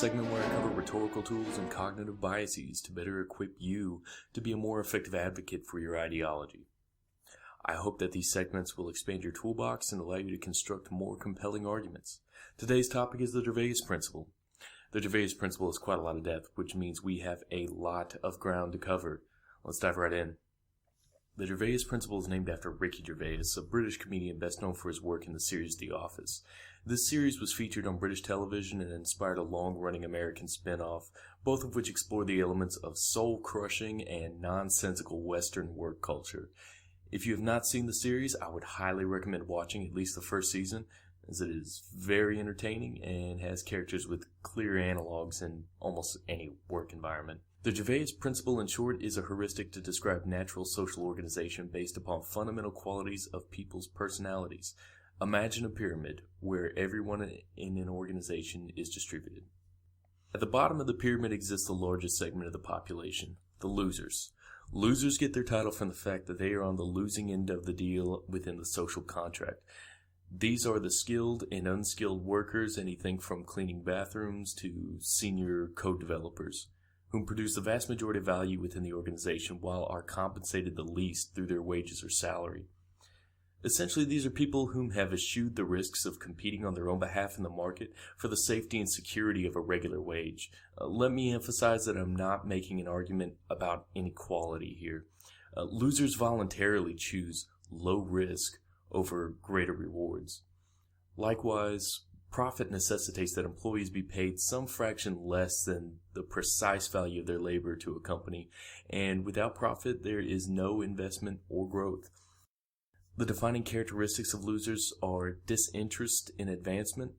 segment where I cover rhetorical tools and cognitive biases to better equip you to be a more effective advocate for your ideology. I hope that these segments will expand your toolbox and allow you to construct more compelling arguments. Today's topic is the Gervais principle. The Gervais principle is quite a lot of depth, which means we have a lot of ground to cover. Let's dive right in. The Gervais principle is named after Ricky Gervais, a British comedian best known for his work in the series The Office. This series was featured on British television and inspired a long-running American spin-off, both of which explore the elements of soul-crushing and nonsensical Western work culture. If you have not seen the series, I would highly recommend watching at least the first season, as it is very entertaining and has characters with clear analogs in almost any work environment. The Gervais principle, in short, is a heuristic to describe natural social organization based upon fundamental qualities of people's personalities. Imagine a pyramid where everyone in an organization is distributed. At the bottom of the pyramid exists the largest segment of the population, the losers. Losers get their title from the fact that they are on the losing end of the deal within the social contract. These are the skilled and unskilled workers, anything from cleaning bathrooms to senior code developers, whom produce the vast majority of value within the organization while are compensated the least through their wages or salary. Essentially, these are people whom have eschewed the risks of competing on their own behalf in the market for the safety and security of a regular wage. Let me emphasize that I'm not making an argument about inequality here. Losers voluntarily choose low risk over greater rewards. Likewise, profit necessitates that employees be paid some fraction less than the precise value of their labor to a company, and without profit there is no investment or growth. The defining characteristics of losers are disinterest in advancement,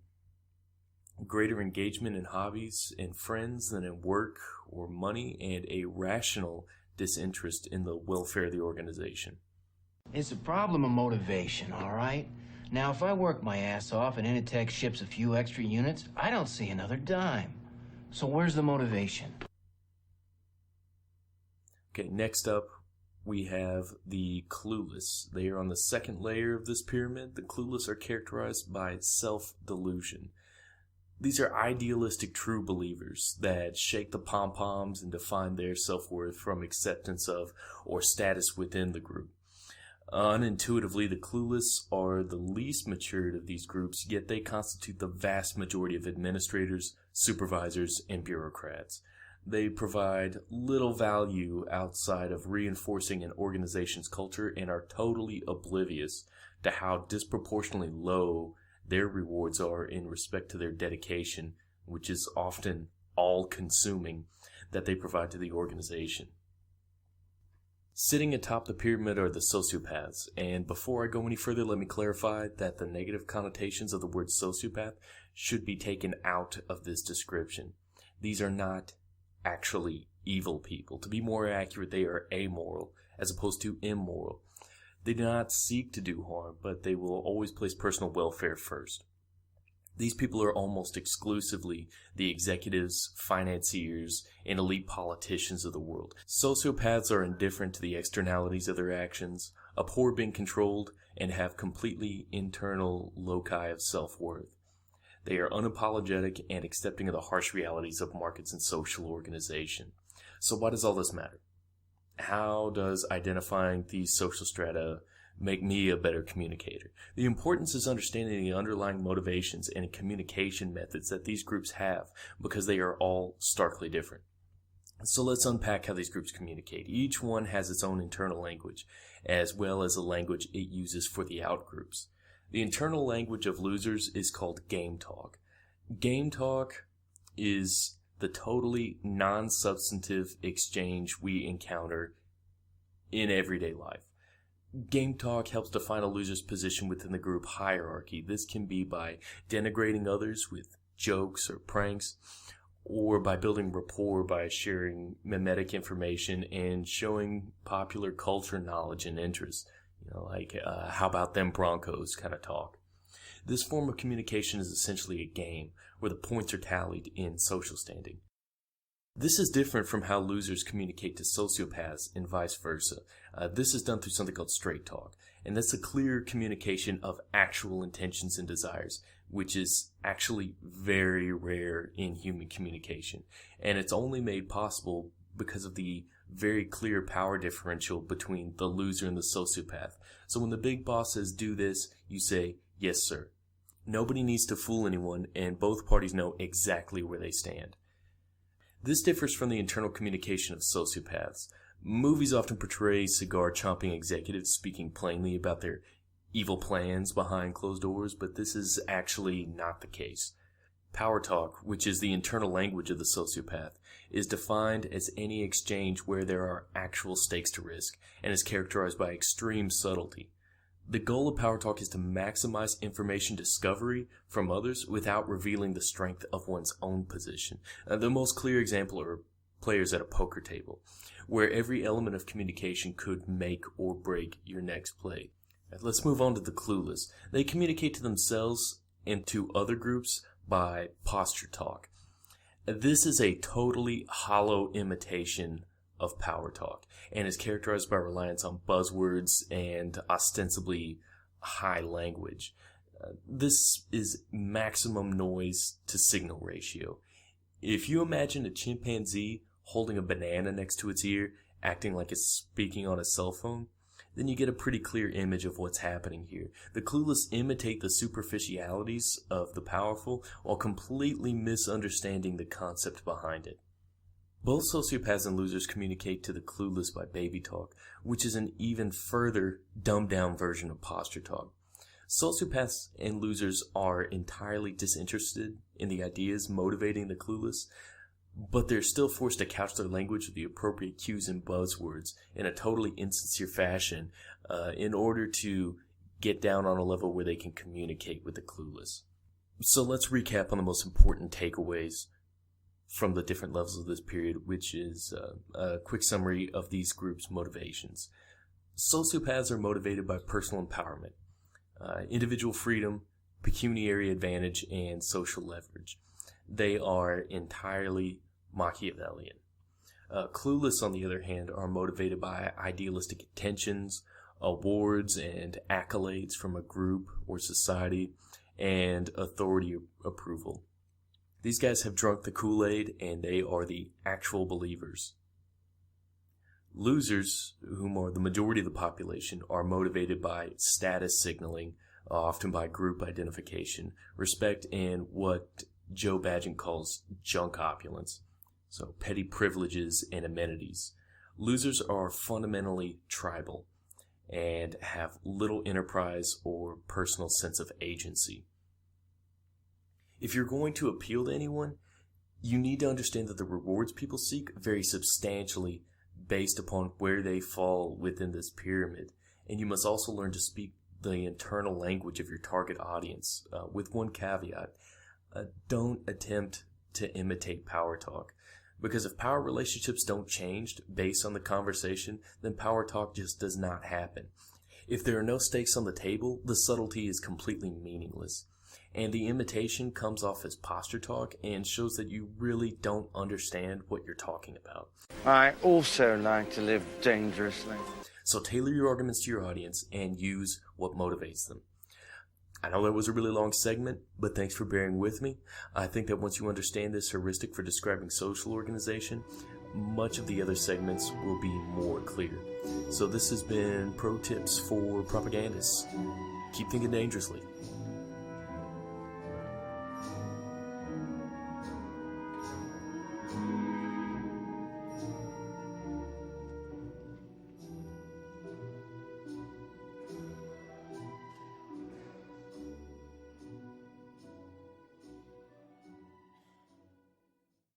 greater engagement in hobbies and friends than in work or money, and a rational disinterest in the welfare of the organization. It's a problem of motivation, all right? Now, if I work my ass off and Initech ships a few extra units, I don't see another dime. So where's the motivation? Okay, next up, we have the Clueless. They are on the second layer of this pyramid. The Clueless are characterized by self-delusion. These are idealistic true believers that shake the pom-poms and define their self-worth from acceptance of or status within the group. Unintuitively, the Clueless are the least matured of these groups, yet they constitute the vast majority of administrators, supervisors, and bureaucrats. They provide little value outside of reinforcing an organization's culture and are totally oblivious to how disproportionately low their rewards are in respect to their dedication, which is often all-consuming, that they provide to the organization. Sitting atop the pyramid are the sociopaths, and before I go any further, let me clarify that the negative connotations of the word sociopath should be taken out of this description. These are not actually evil people. To be more accurate, they are amoral as opposed to immoral. They do not seek to do harm, but they will always place personal welfare first. These people are almost exclusively the executives, financiers, and elite politicians of the world. Sociopaths are indifferent to the externalities of their actions, abhor being controlled, and have completely internal loci of self-worth. They are unapologetic and accepting of the harsh realities of markets and social organization. So why does all this matter? How does identifying these social strata make me a better communicator? The importance is understanding the underlying motivations and communication methods that these groups have, because they are all starkly different. So let's unpack how these groups communicate. Each one has its own internal language, as well as a language it uses for the outgroups. The internal language of losers is called game talk. Game talk is the totally non-substantive exchange we encounter in everyday life. Game talk helps define a loser's position within the group hierarchy. This can be by denigrating others with jokes or pranks, or by building rapport by sharing mimetic information and showing popular culture knowledge and interest. How about them Broncos kind of talk. This form of communication is essentially a game where the points are tallied in social standing. This is different from how losers communicate to sociopaths and vice versa. This is done through something called straight talk, and that's a clear communication of actual intentions and desires, which is actually very rare in human communication. And it's only made possible because of the very clear power differential between the loser and the sociopath. So when the big boss says do this, you say, yes, sir. Nobody needs to fool anyone, and both parties know exactly where they stand. This differs from the internal communication of sociopaths. Movies often portray cigar-chomping executives speaking plainly about their evil plans behind closed doors, but this is actually not the case. Power talk, which is the internal language of the sociopath, is defined as any exchange where there are actual stakes to risk, and is characterized by extreme subtlety. The goal of power talk is to maximize information discovery from others without revealing the strength of one's own position. The most clear example are players at a poker table, where every element of communication could make or break your next play. Let's move on to the clueless. They communicate to themselves and to other groups by posture talk. This is a totally hollow imitation of power talk and is characterized by reliance on buzzwords and ostensibly high language. This is maximum noise to signal ratio. If you imagine a chimpanzee holding a banana next to its ear, acting like it's speaking on a cell phone, then you get a pretty clear image of what's happening here. The clueless imitate the superficialities of the powerful while completely misunderstanding the concept behind it. Both sociopaths and losers communicate to the clueless by baby talk, which is an even further dumbed-down version of posture talk. Sociopaths and losers are entirely disinterested in the ideas motivating the clueless, but they're still forced to couch their language with the appropriate cues and buzzwords in a totally insincere fashion in order to get down on a level where they can communicate with the clueless. So let's recap on the most important takeaways from the different levels of this period, which is a quick summary of these groups' motivations. Sociopaths are motivated by personal empowerment, individual freedom, pecuniary advantage, and social leverage. They are entirely Machiavellian. Clueless, on the other hand, are motivated by idealistic intentions, awards and accolades from a group or society, and authority approval. These guys have drunk the Kool-Aid, and they are the actual believers. Losers, whom are the majority of the population, are motivated by status signaling, often by group identification, respect, and what Joe Badgett calls junk opulence, so petty privileges and amenities. Losers are fundamentally tribal and have little enterprise or personal sense of agency. If you're going to appeal to anyone, you need to understand that the rewards people seek vary substantially based upon where they fall within this pyramid, and you must also learn to speak the internal language of your target audience, with one caveat. Don't attempt to imitate power talk, because if power relationships don't change based on the conversation, then power talk just does not happen. If there are no stakes on the table, the subtlety is completely meaningless, and the imitation comes off as posture talk and shows that you really don't understand what you're talking about. I also like to live dangerously. So tailor your arguments to your audience and use what motivates them. I know that was a really long segment, but thanks for bearing with me. I think that once you understand this heuristic for describing social organization, much of the other segments will be more clear. So this has been Pro Tips for Propagandists. Keep thinking dangerously.